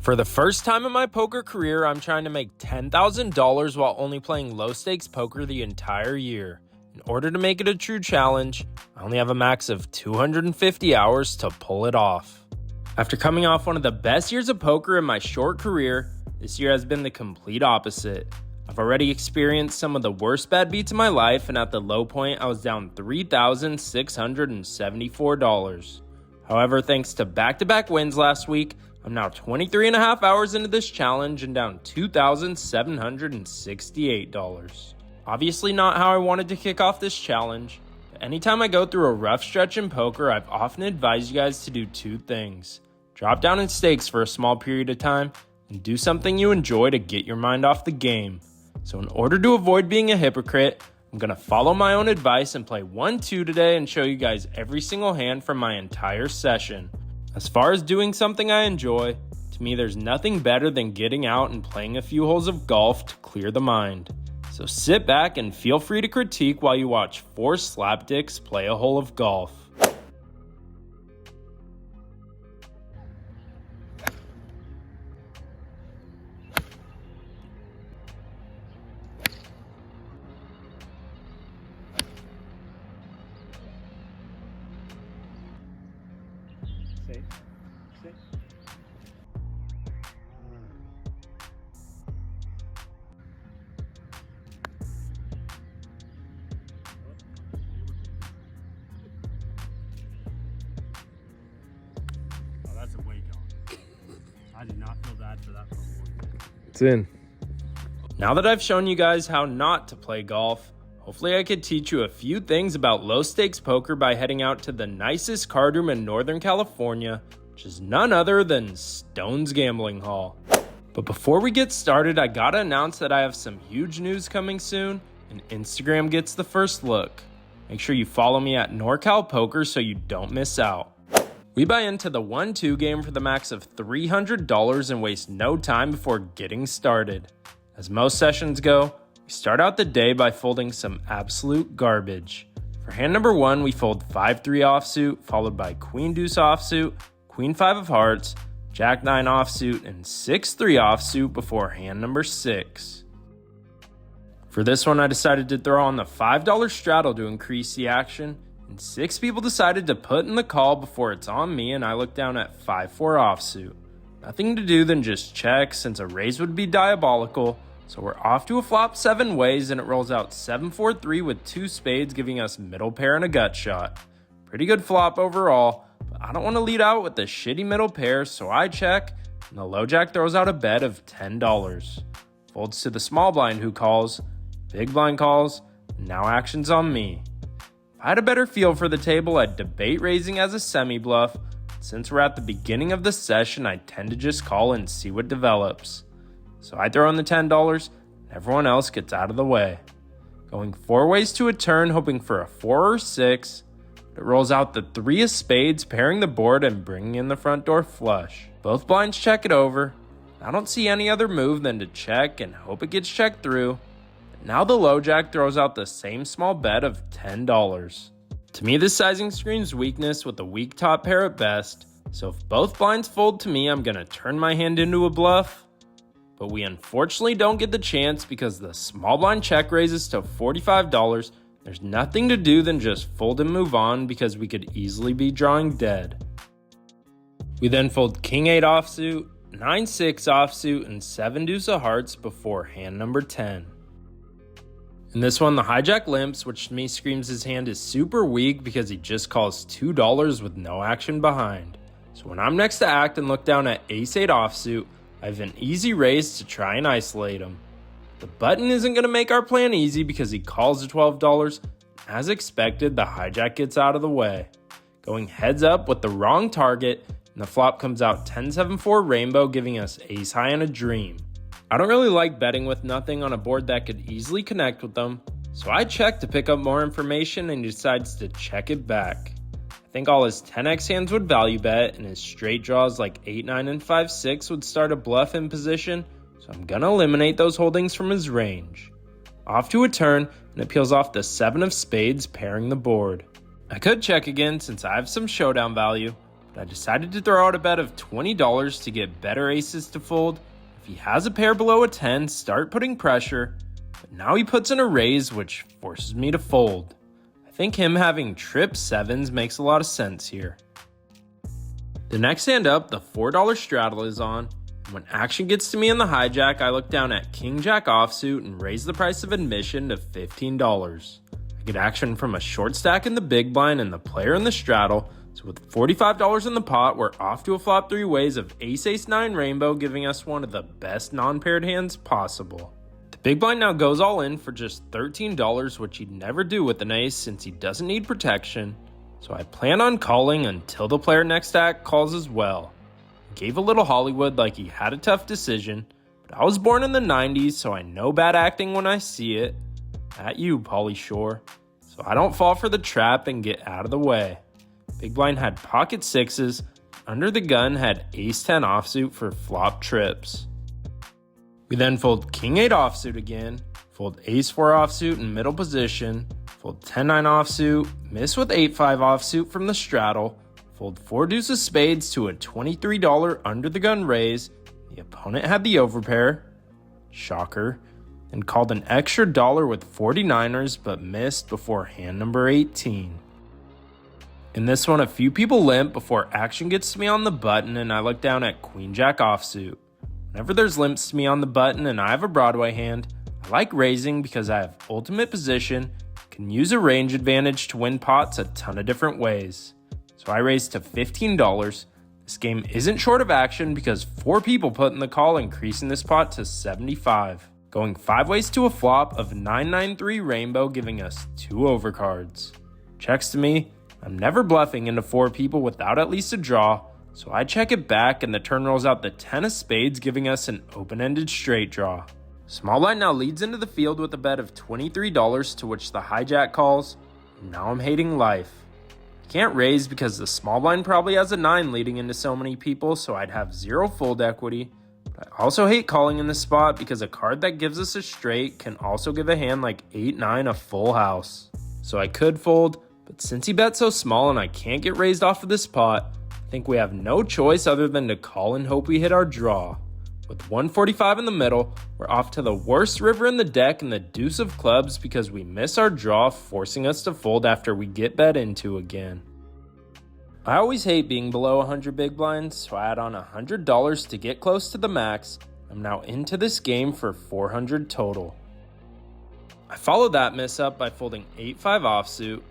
For the first time in my poker career, I'm trying to make $10,000 while only playing low-stakes poker the entire year. In order to make it a true challenge, I only have a max of 250 hours to pull it off. After coming off one of the best years of poker in my short career, this year has been the complete opposite. I've already experienced some of the worst bad beats in my life, and at the low point, I was down $3,674. However, thanks to back-to-back wins last week, I'm now 23 and a half hours into this challenge and down $2,768. Obviously not how I wanted to kick off this challenge, but anytime I go through a rough stretch in poker, I've often advised you guys to do two things. Drop down in stakes for a small period of time, and do something you enjoy to get your mind off the game. So in order to avoid being a hypocrite, I'm going to follow my own advice and play 1-2 today and show you guys every single hand from my entire session. As far as doing something I enjoy, to me there's nothing better than getting out and playing a few holes of golf to clear the mind. So sit back and feel free to critique while you watch four slapdicks play a hole of golf. Safe. Oh, that's a wake on. I did not feel bad for that. It's in. Now that I've shown you guys how not to play golf, hopefully I could teach you a few things about low stakes poker by heading out to the nicest card room in Northern California, which is none other than Stone's Gambling Hall. But before we get started, I gotta announce that I have some huge news coming soon, and Instagram gets the first look. Make sure you follow me at NorCal Poker so you don't miss out. We buy into the 1-2 game for the max of $300 and waste no time before getting started. As most sessions go, we start out the day by folding some absolute garbage. For hand number 1, we fold 5-3 offsuit, followed by Queen Deuce offsuit, Queen 5 of hearts, Jack 9 offsuit, and 6-3 offsuit before hand number 6. For this one, I decided to throw on the $5 straddle to increase the action, and 6 people decided to put in the call before it's on me, and I look down at 5-4 offsuit. Nothing to do than just check, since a raise would be diabolical. So we're off to a flop 7 ways, and it rolls out 7-4-3 with 2 spades, giving us middle pair and a gut shot. Pretty good flop overall, but I don't want to lead out with the shitty middle pair, so I check, and the low jack throws out a bet of $10. Folds to the small blind who calls, big blind calls, and now action's on me. If I had a better feel for the table, I'd debate raising as a semi-bluff. Since we're at the beginning of the session, I tend to just call and see what develops. So I throw in the $10, and everyone else gets out of the way. Going 4 ways to a turn, hoping for a 4 or 6. It rolls out the 3 of spades, pairing the board and bringing in the front door flush. Both blinds check it over. I don't see any other move than to check and hope it gets checked through. Now the low jack throws out the same small bet of $10. To me, this sizing screams weakness with a weak top pair at best. So if both blinds fold to me, I'm going to turn my hand into a bluff. But we unfortunately don't get the chance because the small blind check raises to $45. There's nothing to do than just fold and move on because we could easily be drawing dead. We then fold King 8 offsuit, 9-6 offsuit, and 7 deuce of hearts before hand number 10. In this one, the hijack limps, which to me screams his hand is super weak because he just calls $2 with no action behind. So when I'm next to act and look down at ace 8 offsuit, I have an easy raise to try and isolate him. The button isn't going to make our plan easy because he calls the $12. As expected, the hijack gets out of the way. Going heads up with the wrong target, and the flop comes out 10-7-4 rainbow, giving us ace high and a dream. I don't really like betting with nothing on a board that could easily connect with them, so I check to pick up more information, and he decides to check it back. I think all his 10x hands would value bet, and his straight draws like 8-9 and 5-6 would start a bluff in position, so I'm gonna eliminate those holdings from his range. Off to a turn, and it peels off the 7 of spades, pairing the board. I could check again since I have some showdown value, but I decided to throw out a bet of $20 to get better aces to fold. If he has a pair below a 10, start putting pressure, but now he puts in a raise, which forces me to fold. I think him having trip 7s makes a lot of sense here. The next hand up, the $4 straddle is on, and when action gets to me in the hijack, I look down at King Jack offsuit and raise the price of admission to $15. I get action from a short stack in the big blind and the player in the straddle, so with $45 in the pot, we're off to a flop 3 ways of ace-ace-9 rainbow, giving us one of the best non-paired hands possible. The big blind now goes all in for just $13, which he'd never do with an ace since he doesn't need protection, so I plan on calling until the player next stack calls as well. Gave a little Hollywood like he had a tough decision, but I was born in the 90s, so I know bad acting when I see it. At you, Pauly Shore. So I don't fall for the trap and get out of the way. Big blind had pocket 6s, under the gun had ace-10 offsuit for flop trips. We then fold king-8 offsuit again, fold ace-4 offsuit in middle position, fold 10-9 offsuit, miss with 8-5 offsuit from the straddle, fold 4 deuces spades to a $23 under the gun raise. The opponent had the overpair, shocker, and called an extra dollar with 49ers but missed before hand number 18. In this one, a few people limp before action gets to me on the button and I look down at Queen Jack offsuit. Whenever there's limps to me on the button and I have a Broadway hand, I like raising because I have ultimate position, can use a range advantage to win pots a ton of different ways. So I raised to $15. This game isn't short of action because 4 people put in the call, increasing this pot to $75. Going 5 ways to a flop of 993 rainbow, giving us 2 overcards. Checks to me, I'm never bluffing into 4 people without at least a draw, so I check it back and the turn rolls out the 10 of spades, giving us an open-ended straight draw. Small blind now leads into the field with a bet of $23, to which the hijack calls. Now I'm hating life. Can't raise because the small blind probably has a 9 leading into so many people, so I'd have 0 fold equity. But I also hate calling in this spot because a card that gives us a straight can also give a hand like 8-9 a full house. So I could fold, but since he bet so small and I can't get raised off of this pot, I think we have no choice other than to call and hope we hit our draw. With 145 in the middle, we're off to the worst river in the deck and the deuce of clubs because we miss our draw, forcing us to fold after we get bet into again. I always hate being below 100 big blinds, so I add on $100 to get close to the max. I'm now into this game for 400 total. I followed that miss up by folding 8-5 offsuit,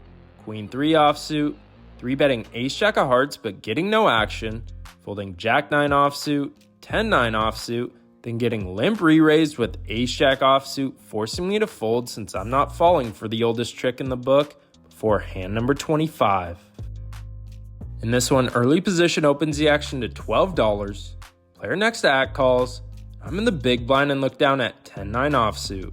queen 3 offsuit, 3-betting ace-jack of hearts but getting no action, folding jack-9 offsuit, 10-9 offsuit, then getting limp re-raised with ace-jack offsuit, forcing me to fold since I'm not falling for the oldest trick in the book before hand number 25. In this one, early position opens the action to $12. Player next to act calls. I'm in the big blind and look down at 10-9 offsuit.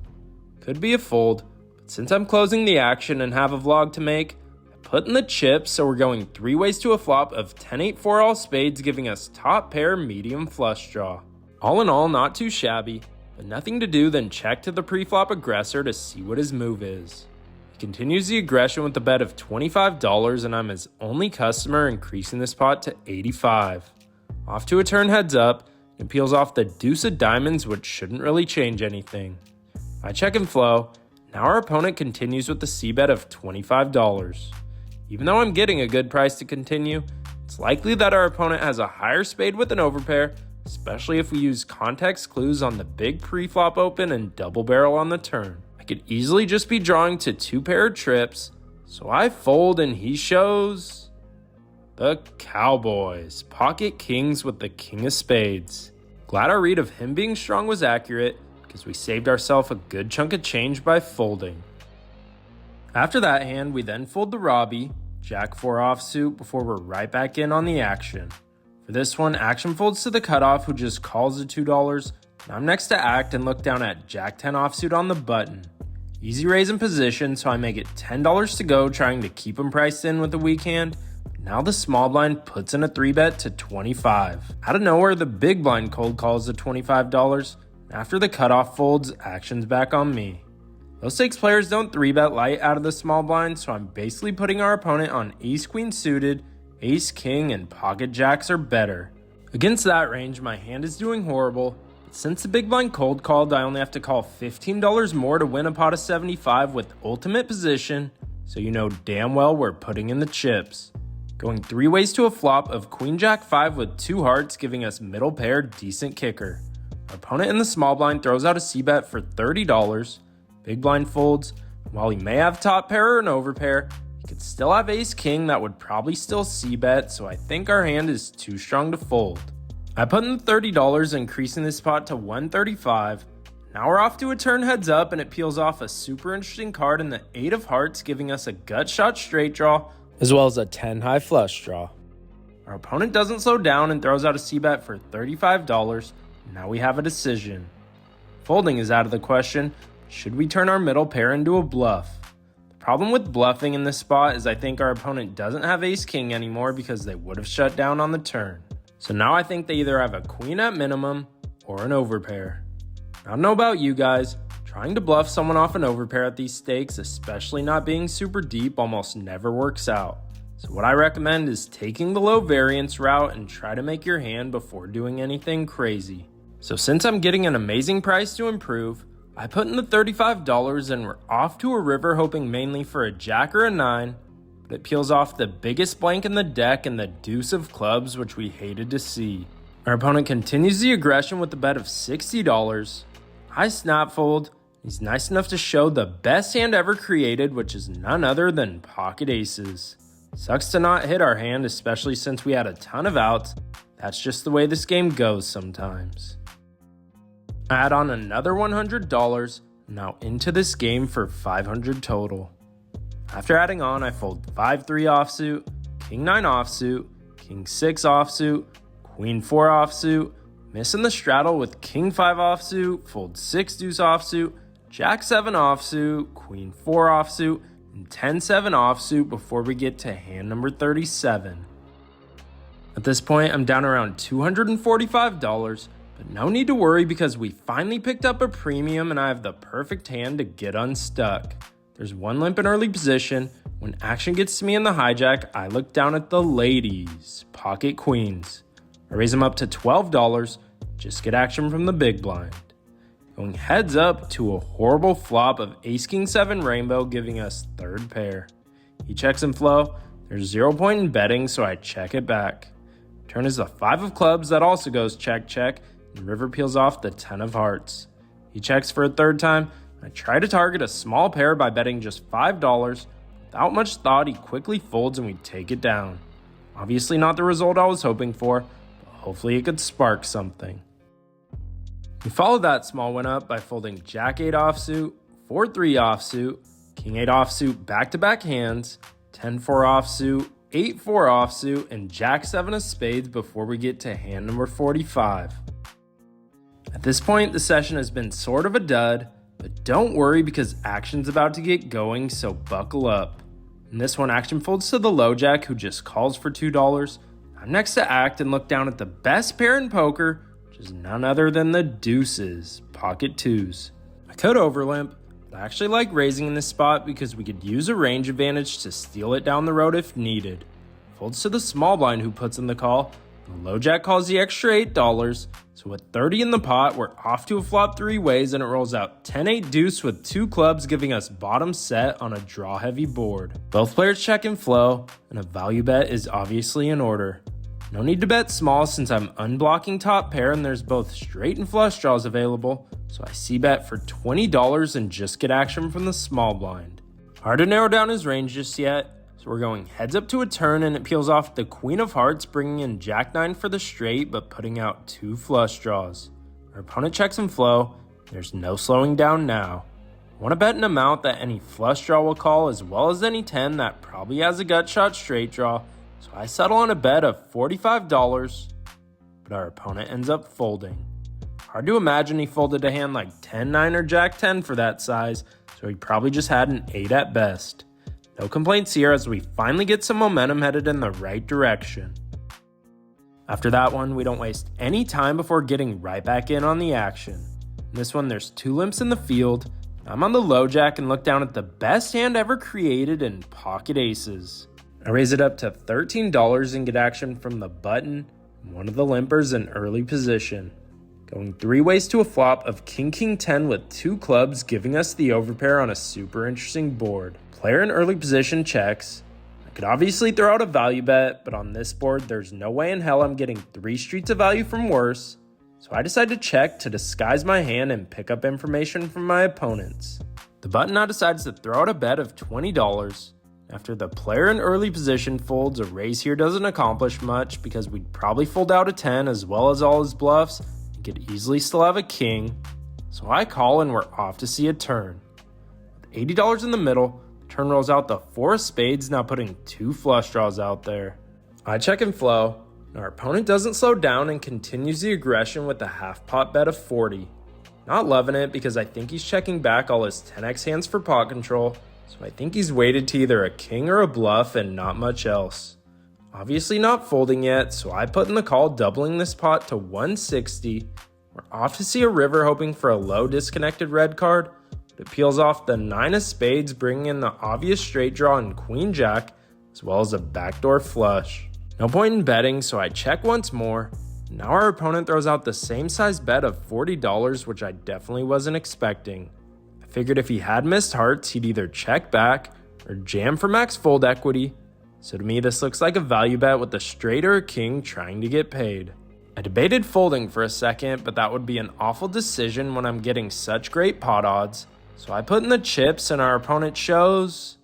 Could be a fold, but since I'm closing the action and have a vlog to make, I put in the chips, so we're going 3 ways to a flop of 10-8-4 all spades, giving us top pair medium flush draw. All in all, not too shabby, but nothing to do than check to the pre-flop aggressor to see what his move is. He continues the aggression with a bet of $25 and I'm his only customer, increasing this pot to $85. Off to a turn heads up and peels off the deuce of diamonds, which shouldn't really change anything. I check and flow. Now our opponent continues with the c-bet of $25. Even though I'm getting a good price to continue, it's likely that our opponent has a higher spade with an overpair, especially if we use context clues on the big pre-flop open and double barrel on the turn. I could easily just be drawing to 2 paired trips, so I fold and he shows the Cowboys. Pocket kings with the king of spades. Glad our read of him being strong was accurate because we saved ourselves a good chunk of change by folding. After that hand, we then fold the Robbie, Jack 4 offsuit, before we're right back in on the action. For this one, action folds to the cutoff, who just calls the $2, and I'm next to act and look down at Jack 10 offsuit on the button. Easy raise in position, so I make it $10 to go, trying to keep him priced in with a weak hand. Now the small blind puts in a 3-bet to $25. Out of nowhere, the big blind cold calls the $25. After the cutoff folds, action's back on me. Low stakes players don't 3-bet light out of the small blind, so I'm basically putting our opponent on ace-queen suited, ace king and pocket jacks are better. Against that range, my hand is doing horrible, but since the big blind cold called, I only have to call $15 more to win a pot of 75 with ultimate position, so you know damn well we're putting in the chips. Going 3 ways to a flop of queen jack 5 with 2 hearts, giving us middle pair decent kicker. Our opponent in the small blind throws out a c-bet for $30. Big blind folds. While he may have top pair or an overpair, he could still have ace king that would probably still c-bet, so I think our hand is too strong to fold. I put in $30, increasing this pot to $135. Now we're off to a turn heads up, and it peels off a super interesting card in the 8 of hearts, giving us a gut shot straight draw, as well as a 10 high flush draw. Our opponent doesn't slow down and throws out a c-bet for $35. Now we have a decision. Folding is out of the question. Should we turn our middle pair into a bluff? The problem with bluffing in this spot is I think our opponent doesn't have ace king anymore because they would have shut down on the turn. So now I think they either have a queen at minimum or an overpair. I don't know about you guys, trying to bluff someone off an overpair at these stakes, especially not being super deep, almost never works out. So what I recommend is taking the low variance route and try to make your hand before doing anything crazy. So since I'm getting an amazing price to improve, I put in the $35 and we're off to a river hoping mainly for a jack or a 9, but it peels off the biggest blank in the deck and the deuce of clubs, which we hated to see. Our opponent continues the aggression with a bet of $60. I snap fold. He's nice enough to show the best hand ever created, which is none other than pocket aces. Sucks to not hit our hand, especially since we had a ton of outs. That's just the way this game goes sometimes. I add on another $100, now into this game for $500 total. After adding on, I fold 5-3 offsuit, king 9 offsuit, king 6 offsuit, queen 4 offsuit, missing the straddle with king 5 offsuit, fold 6 deuce offsuit, jack 7 offsuit, queen 4 offsuit, and 10-7 offsuit before we get to hand number 37. At this point, I'm down around $245, but no need to worry because we finally picked up a premium and I have the perfect hand to get unstuck. There's one limp in early position. When action gets to me in the hijack, I look down at the ladies, pocket queens. I raise them up to $12, just get action from the big blind. Going heads up to a horrible flop of ace king 7 rainbow, giving us third pair. He checks and flow. There's 0 point in betting, so I check it back. Turn is the 5 of clubs that also goes check check, and river peels off the 10 of hearts. He checks for a third time. I try to target a small pair by betting just $5. Without much thought, he quickly folds and we take it down. Obviously not the result I was hoping for, but hopefully it could spark something. We followed that small win up by folding jack 8 offsuit, 4-3 offsuit, king 8 offsuit back-to-back hands, 10-4 offsuit, 8-4 offsuit, and jack 7 of spades before we get to hand number 45. At this point, the session has been sort of a dud, but don't worry because action's about to get going, so buckle up. In this one, action folds to the low jack who just calls for $2. I'm next to act and look down at the best pair in poker, which is none other than the deuces, pocket twos. I could overlimp, but I actually like raising in this spot because we could use a range advantage to steal it down the road if needed. Folds to the small blind who puts in the call. The low jack calls the extra $8, so with 30 in the pot, we're off to a flop 3 ways and it rolls out 10-8 deuce with 2 clubs, giving us bottom set on a draw heavy board. Both players check and flow, and a value bet is obviously in order. No need to bet small since I'm unblocking top pair and there's both straight and flush draws available, so I c-bet for $20 and just get action from the small blind. Hard to narrow down his range just yet, so we're going heads up to a turn and it peels off the queen of hearts, bringing in jack 9 for the straight but putting out 2 flush draws. Our opponent checks and flow. There's no slowing down now. I want to bet an amount that any flush draw will call as well as any 10 that probably has a gut shot straight draw, so I settle on a bet of $45, but our opponent ends up folding. Hard to imagine he folded a hand like 10-9 or jack 10 for that size, so he probably just had an 8 at best. No complaints here as we finally get some momentum headed in the right direction. After that one, we don't waste any time before getting right back in on the action. In this one, there's 2 limps in the field. I'm on the low jack and look down at the best hand ever created in pocket aces. I raise it up to $13 and get action from the button, one of the limpers in early position. Going 3 ways to a flop of King 10 with 2 clubs, giving us the overpair on a super interesting board. Player in early position checks. I could obviously throw out a value bet, but on this board there's no way in hell I'm getting 3 streets of value from worse, so I decide to check to disguise my hand and pick up information from my opponents. The button now decides to throw out a bet of $20. After the player in early position folds, a raise here doesn't accomplish much because we'd probably fold out a 10 as well as all his bluffs and could easily still have a king. So I call and we're off to see a turn. With $80 in the middle, the turn rolls out the 4 of spades, now putting 2 flush draws out there. I check and flow, and our opponent doesn't slow down and continues the aggression with a half pot bet of 40. Not loving it because I think he's checking back all his 10x hands for pot control, so I think he's weighted to either a king or a bluff and not much else. Obviously not folding yet, so I put in the call, doubling this pot to 160. We're off to see a river, hoping for a low disconnected red card, but it peels off the 9 of spades, bringing in the obvious straight draw and queen jack, as well as a backdoor flush. No point in betting, so I check once more. Now our opponent throws out the same size bet of $40, which I definitely wasn't expecting. I figured if he had missed hearts, he'd either check back or jam for max fold equity. So to me, this looks like a value bet with a straight or a king trying to get paid. I debated folding for a second, but that would be an awful decision when I'm getting such great pot odds. So I put in the chips and our opponent shows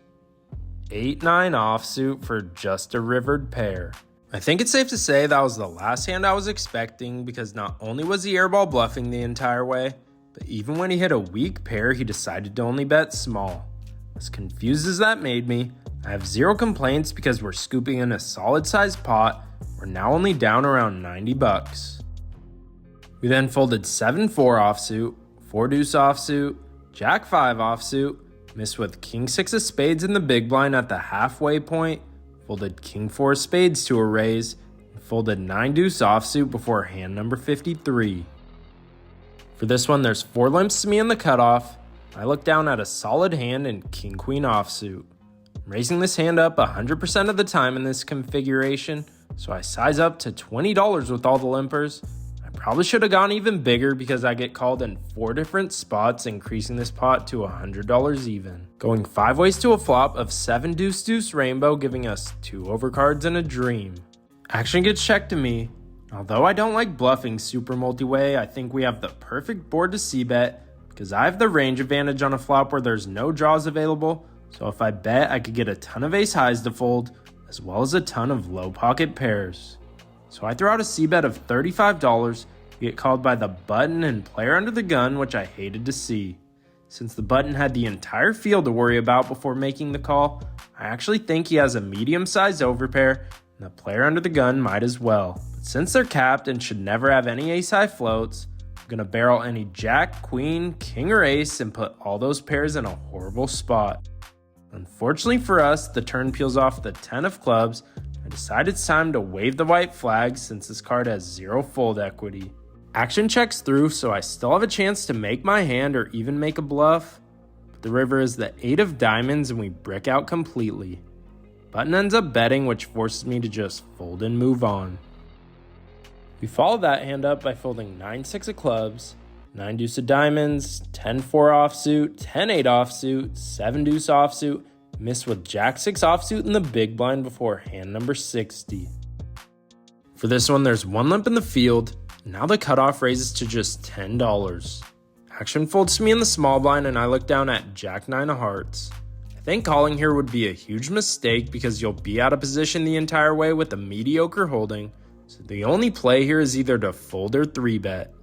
8-9 offsuit for just a rivered pair. I think it's safe to say that was the last hand I was expecting, because not only was he airball bluffing the entire way, but even when he hit a weak pair, he decided to only bet small. As confused as that made me, I have 0 complaints because we're scooping in a solid sized pot. We're now only down around 90 bucks. We then folded 7-4 offsuit, 4 deuce offsuit, jack 5 offsuit, missed with king 6 of spades in the big blind at the halfway point, folded king 4 spades to a raise, and folded 9 deuce offsuit before hand number 53. For this one, there's 4 limps to me in the cutoff. I look down at a solid hand and king queen offsuit. I'm raising this hand up 100% of the time in this configuration, so I size up to $20 with all the limpers. I probably should have gone even bigger because I get called in 4 different spots, increasing this pot to $100 even. Going 5 ways to a flop of 7 deuce deuce rainbow, giving us 2 overcards and a dream. Action gets checked to me. Although I don't like bluffing super multi-way, I think we have the perfect board to c-bet because I have the range advantage on a flop where there's no draws available, so if I bet, I could get a ton of ace highs to fold, as well as a ton of low pocket pairs. So I throw out a c-bet of $35, get called by the button and player under the gun, which I hated to see. Since the button had the entire field to worry about before making the call, I actually think he has a medium-sized overpair, and the player under the gun might as well. But since they're capped and should never have any ace-high floats, I'm going to barrel any jack, queen, king, or ace and put all those pairs in a horrible spot. Unfortunately for us, the turn peels off the 10 of clubs. I decide it's time to wave the white flag since this card has 0 fold equity. Action checks through, so I still have a chance to make my hand or even make a bluff, but the river is the 8 of diamonds and we brick out completely. Button ends up betting, which forces me to just fold and move on. We follow that hand up by folding 9-6 of clubs, 9 deuce of diamonds, 10-4 offsuit, 10-8 offsuit, 7 deuce offsuit, missed with jack 6 offsuit in the big blind before hand number 60. For this one, there's 1 limp in the field, and now the cutoff raises to just $10. Action folds to me in the small blind and I look down at jack 9 of hearts. I think calling here would be a huge mistake because you'll be out of position the entire way with a mediocre holding, so the only play here is either to fold or 3-bet.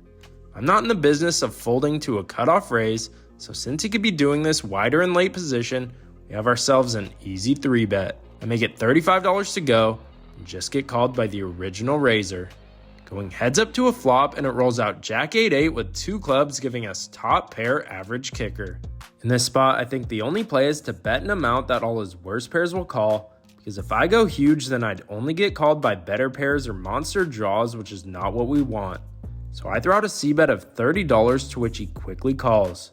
I'm not in the business of folding to a cutoff raise, so since he could be doing this wider in late position, we have ourselves an easy 3-bet. I make it $35 to go and just get called by the original raiser. Going heads up to a flop and it rolls out jack 8-8 with 2 clubs, giving us top pair average kicker. In this spot, I think the only play is to bet an amount that all his worst pairs will call, because if I go huge, then I'd only get called by better pairs or monster draws, which is not what we want. So I throw out a c-bet of $30, to which he quickly calls.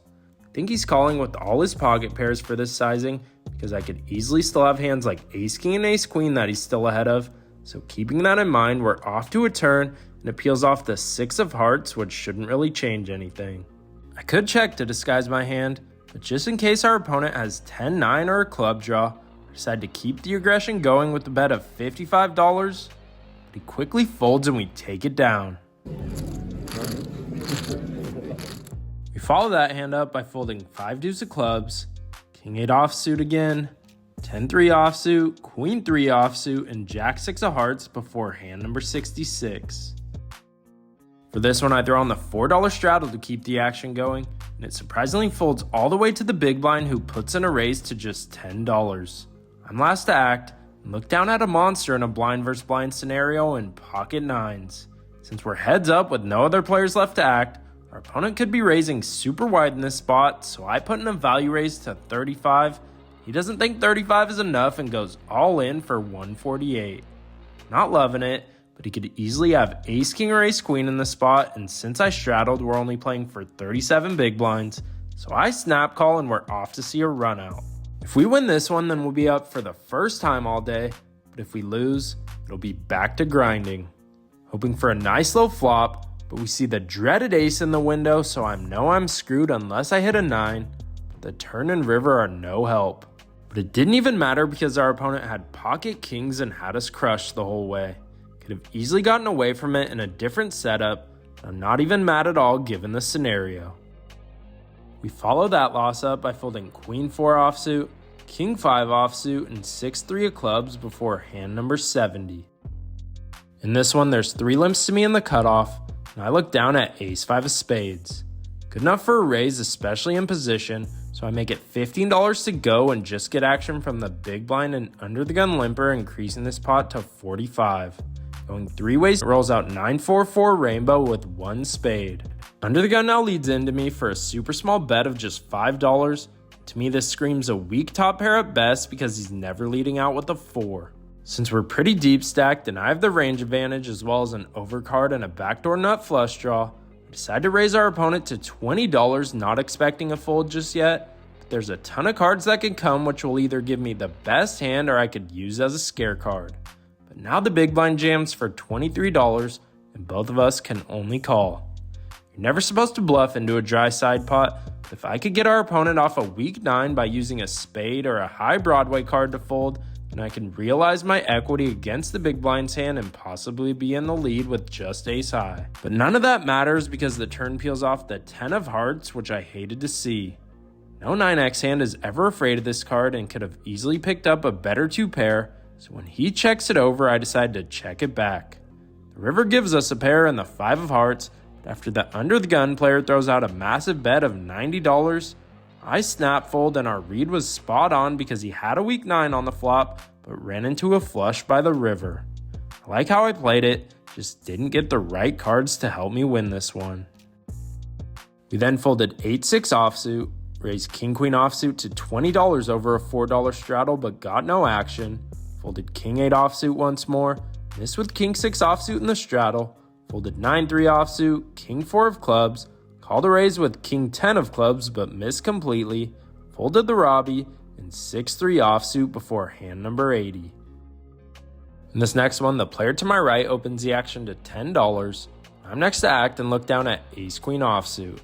think he's calling with all his pocket pairs for this sizing because I could easily still have hands like ace king and ace queen that he's still ahead of. So keeping that in mind, we're off to a turn and it peels off the 6 of hearts, which shouldn't really change anything. I could check to disguise my hand, but just in case our opponent has 10-9 or a club draw, I decide to keep the aggression going with a bet of $55, but he quickly folds and we take it down. We follow that hand up by folding 5 deuce of clubs, king 8 offsuit again, 10-3 offsuit, queen 3 offsuit, and jack 6 of hearts before hand number 66. For this one, I throw on the $4 straddle to keep the action going, and it surprisingly folds all the way to the big blind, who puts in a raise to just $10. I'm last to act and look down at a monster in a blind versus blind scenario in pocket nines. Since we're heads up with no other players left to act, our opponent could be raising super wide in this spot, so I put in a value raise to 35. He doesn't think 35 is enough and goes all in for 148. Not loving it, but he could easily have ace king or ace queen in the spot, and since I straddled, we're only playing for 37 big blinds, so I snap call and we're off to see a run out. If we win this one, then we'll be up for the first time all day, but if we lose, it'll be back to grinding. Hoping for a nice low flop, but we see the dreaded ace in the window, so I know I'm screwed unless I hit a 9, but the turn and river are no help. But it didn't even matter because our opponent had pocket kings and had us crushed the whole way. Could have easily gotten away from it in a different setup, but I'm not even mad at all given the scenario. We follow that loss up by folding queen 4 offsuit, king 5 offsuit, and 6-3 of clubs before hand number 70. In this one, there's 3 limps to me in the cutoff, and I look down at ace 5 of spades. Good enough for a raise, especially in position, so I make it $15 to go and just get action from the big blind and under the gun limper, increasing this pot to 45. Going 3 ways, it rolls out 9-4-4 rainbow with 1 spade. Under the gun now leads into me for a super small bet of just $5. To me, this screams a weak top pair at best because he's never leading out with a 4. Since we're pretty deep stacked and I have the range advantage as well as an overcard and a backdoor nut flush draw, I decide to raise our opponent to $20, not expecting a fold just yet. But there's a ton of cards that can come, which will either give me the best hand or I could use as a scare card. But now the big blind jams for $23 and both of us can only call. You're never supposed to bluff into a dry side pot, but if I could get our opponent off a weak 9 by using a spade or a high Broadway card to fold, then I can realize my equity against the big blind's hand and possibly be in the lead with just ace high. But none of that matters because the turn peels off the 10 of hearts, which I hated to see. No 9x hand is ever afraid of this card and could have easily picked up a better 2 pair, so when he checks it over, I decide to check it back. The river gives us a pair and the 5 of hearts, but after the under the gun player throws out a massive bet of $90, I snap fold and our read was spot on because he had a weak 9 on the flop, but ran into a flush by the river. I like how I played it, just didn't get the right cards to help me win this one. We then folded 8-6 offsuit, raised king-queen offsuit to $20 over a $4 straddle but got no action, folded king-8 offsuit once more, missed with king-6 offsuit in the straddle, folded 9-3 offsuit, king-4 of clubs, called a raise with king-10 of clubs but missed completely, folded the Robbie, and 6-3 offsuit before hand number 80. In this next one, the player to my right opens the action to $10. I'm next to act and look down at ace-queen offsuit.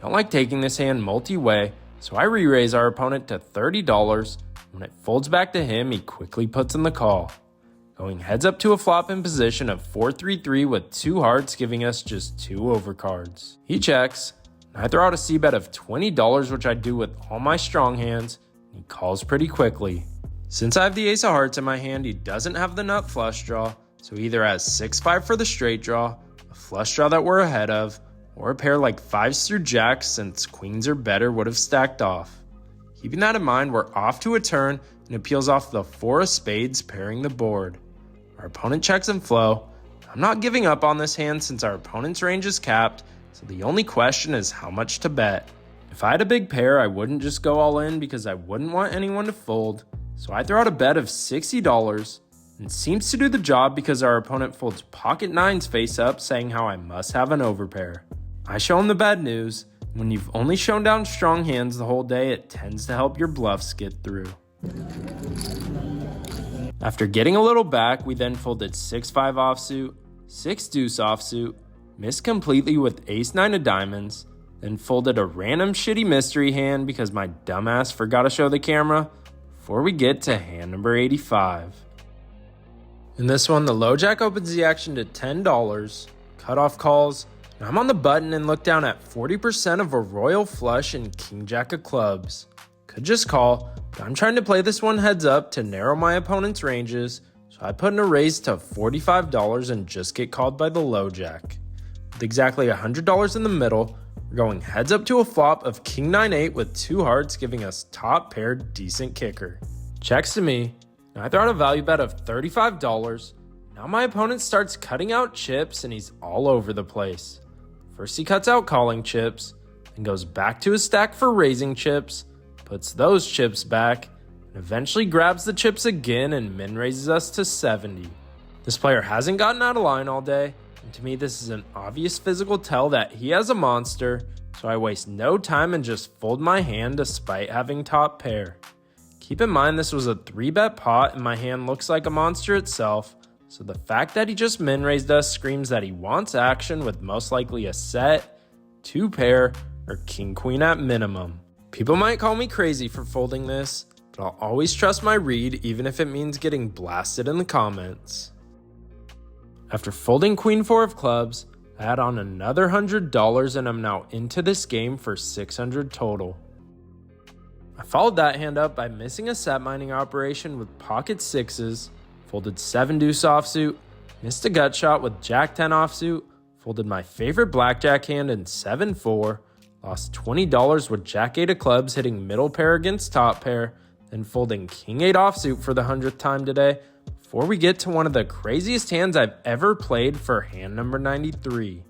Don't like taking this hand multi-way, so I re-raise our opponent to $30. When it folds back to him, he quickly puts in the call. Going heads up to a flop in position of 4-3-3 with 2 hearts, giving us just 2 overcards. He checks, and I throw out a c-bet of $20, which I do with all my strong hands, and he calls pretty quickly. Since I have the ace of hearts in my hand, he doesn't have the nut flush draw, so he either has 6-5 for the straight draw, a flush draw that we're ahead of, or a pair like 5s through jacks since queens or better would have stacked off. Keeping that in mind, we're off to a turn and it peels off the 4 of spades pairing the board. Our opponent checks and flow. I'm not giving up on this hand since our opponent's range is capped, so the only question is how much to bet. If I had a big pair, I wouldn't just go all in because I wouldn't want anyone to fold, so I throw out a bet of $60, and it seems to do the job because our opponent folds pocket 9s face up, saying how I must have an overpair. I show him the bad news, When you've only shown down strong hands the whole day, it tends to help your bluffs get through. After getting a little back, we then folded 6-5 offsuit, 6-deuce offsuit, missed completely with ace-9 of diamonds, then folded a random shitty mystery hand because my dumbass forgot to show the camera before we get to hand number 85. In this one, the low jack opens the action to $10, cutoff calls, and I'm on the button and look down at 40% of a royal flush and king jack of clubs. Could just call, but I'm trying to play this one heads up to narrow my opponent's ranges, so I put in a raise to $45 and just get called by the low jack. With exactly $100 in the middle, we're going heads up to a flop of king 9-8 with 2 hearts, giving us top pair decent kicker. Checks to me, and I throw out a value bet of $35. Now my opponent starts cutting out chips and he's all over the place. First he cuts out calling chips, then goes back to his stack for raising chips, puts those chips back, and eventually grabs the chips again and min raises us to 70. This player hasn't gotten out of line all day, and to me this is an obvious physical tell that he has a monster, so I waste no time and just fold my hand despite having top pair. Keep in mind this was a 3-bet pot and my hand looks like a monster itself, so the fact that he just min raised us screams that he wants action with most likely a set, 2 pair, or king queen at minimum. People might call me crazy for folding this, but I'll always trust my read even if it means getting blasted in the comments. After folding queen 4 of clubs, I add on another $100 and I'm now into this game for $600 total. I followed that hand up by missing a set mining operation with pocket 6s, folded 7-deuce offsuit, missed a gut shot with jack 10 offsuit, folded my favorite blackjack hand in 7-4, lost $20 with jack 8 of clubs hitting middle pair against top pair, then folding king 8 offsuit for the 100th time today, before we get to one of the craziest hands I've ever played for hand number 93.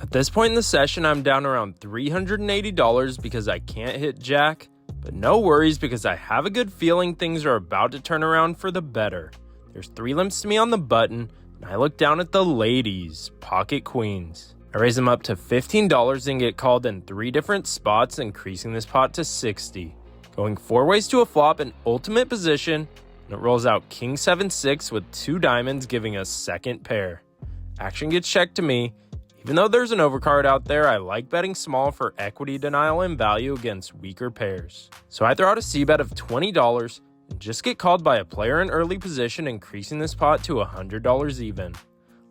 At this point in the session, I'm down around $380 because I can't hit jack, but no worries because I have a good feeling things are about to turn around for the better. There's 3 limps to me on the button, and I look down at the ladies, pocket queens. I raise them up to $15 and get called in 3 different spots, increasing this pot to $60. Going 4 ways to a flop in ultimate position, and it rolls out king 7-6 with 2 diamonds, giving us second pair. Action gets checked to me. Even though there's an overcard out there, I like betting small for equity denial and value against weaker pairs. So I throw out a c-bet of $20 and just get called by a player in early position, increasing this pot to $100 even.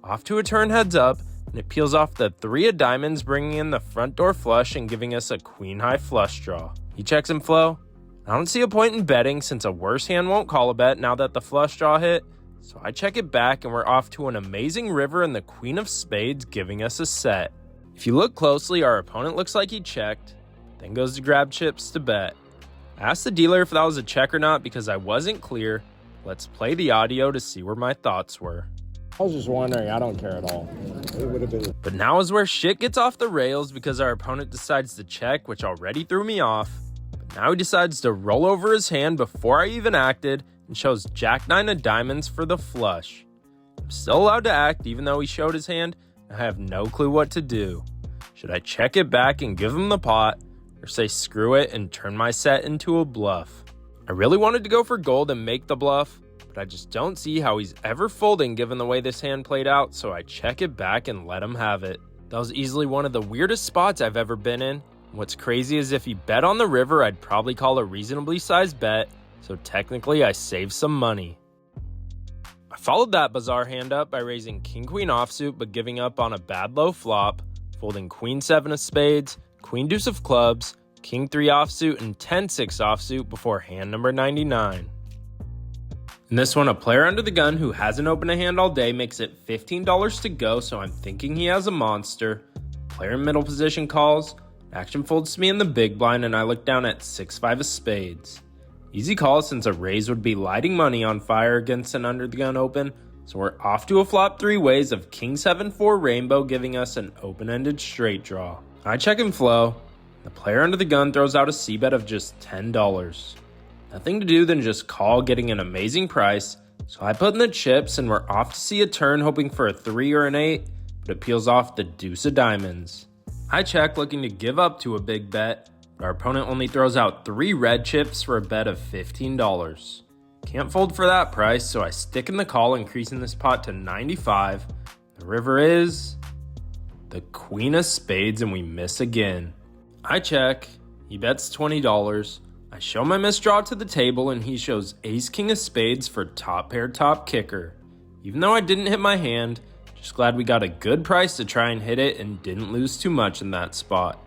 Off to a turn heads up, and it peels off the 3 of diamonds, bringing in the front door flush and giving us a queen high flush draw. He checks and flow. I don't see a point in betting since a worse hand won't call a bet now that the flush draw hit, so I check it back and we're off to an amazing river and the queen of spades giving us a set. If you look closely, our opponent looks like he checked, then goes to grab chips to bet. I asked the dealer if that was a check or not because I wasn't clear. Let's play the audio to see where my thoughts were. I was just wondering, I don't care at all. It would have been. But now is where shit gets off the rails because our opponent decides to check, which already threw me off. But now he decides to roll over his hand before I even acted and shows jack 9 of diamonds for the flush. I'm still allowed to act even though he showed his hand, and I have no clue what to do. Should I check it back and give him the pot, or say screw it and turn my set into a bluff? I really wanted to go for gold and make the bluff, but I just don't see how he's ever folding given the way this hand played out, so I check it back and let him have it. That was easily one of the weirdest spots I've ever been in. What's crazy is if he bet on the river, I'd probably call a reasonably sized bet, so technically I saved some money. I followed that bizarre hand up by raising king queen offsuit but giving up on a bad low flop, folding queen 7 of spades, queen deuce of clubs, king 3 offsuit, and 10-6 offsuit before hand number 99. In this one, a player under the gun who hasn't opened a hand all day makes it $15 to go, so I'm thinking he has a monster. Player in middle position calls, action folds to me in the big blind, and I look down at 6-5 of spades. Easy call since a raise would be lighting money on fire against an under the gun open, so we're off to a flop 3 ways of king 7-4 rainbow, giving us an open-ended straight draw. I check and flow. The player under the gun throws out a c-bet of just $10. Nothing to do than just call, getting an amazing price, so I put in the chips and we're off to see a turn hoping for a 3 or an 8, but it peels off the deuce of diamonds. I check looking to give up to a big bet, but our opponent only throws out 3 red chips for a bet of $15. Can't fold for that price, so I stick in the call, increasing this pot to 95. The river is the queen of spades, and we miss again. I check. He bets $20. I show my misdraw to the table, and he shows ace king of spades for top pair top kicker. Even though I didn't hit my hand, just glad we got a good price to try and hit it and didn't lose too much in that spot.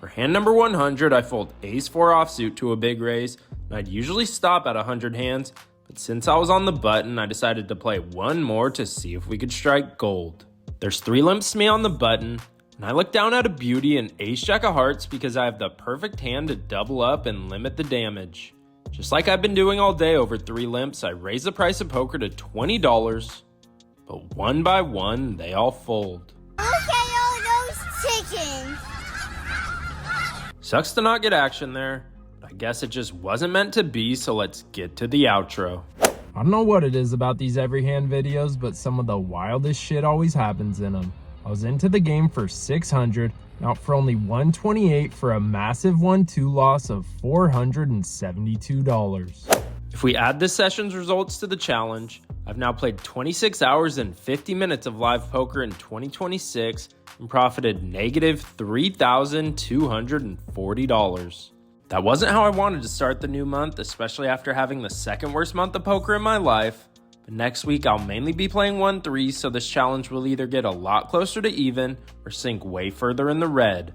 For hand number 100, I fold ace 4 offsuit to a big raise, and I'd usually stop at 100 hands, but since I was on the button, I decided to play one more to see if we could strike gold. There's 3 limps to me on the button, and I look down at a beauty and ace jack of hearts because I have the perfect hand to double up and limit the damage. Just like I've been doing all day over 3 limps, I raise the price of poker to $20, but one by one, they all fold. Look at all those chickens! Sucks to not get action there, but I guess it just wasn't meant to be, so let's get to the outro. I don't know what it is about these every hand videos, but some of the wildest shit always happens in them. I was into the game for 600, out for only 128 for a massive 1-2 loss of $472. If we add this session's results to the challenge, I've now played 26 hours and 50 minutes of live poker in 2026 and profited negative $3,240. That wasn't how I wanted to start the new month, especially after having the second worst month of poker in my life. But next week I'll mainly be playing 1-3, so this challenge will either get a lot closer to even or sink way further in the red.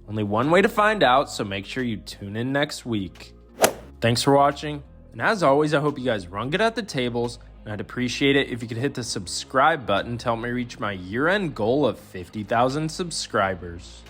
Only one way to find out, so make sure you tune in next week. Thanks for watching, and as always, I hope you guys run good at the tables, and I'd appreciate it if you could hit the subscribe button to help me reach my year-end goal of 50,000 subscribers.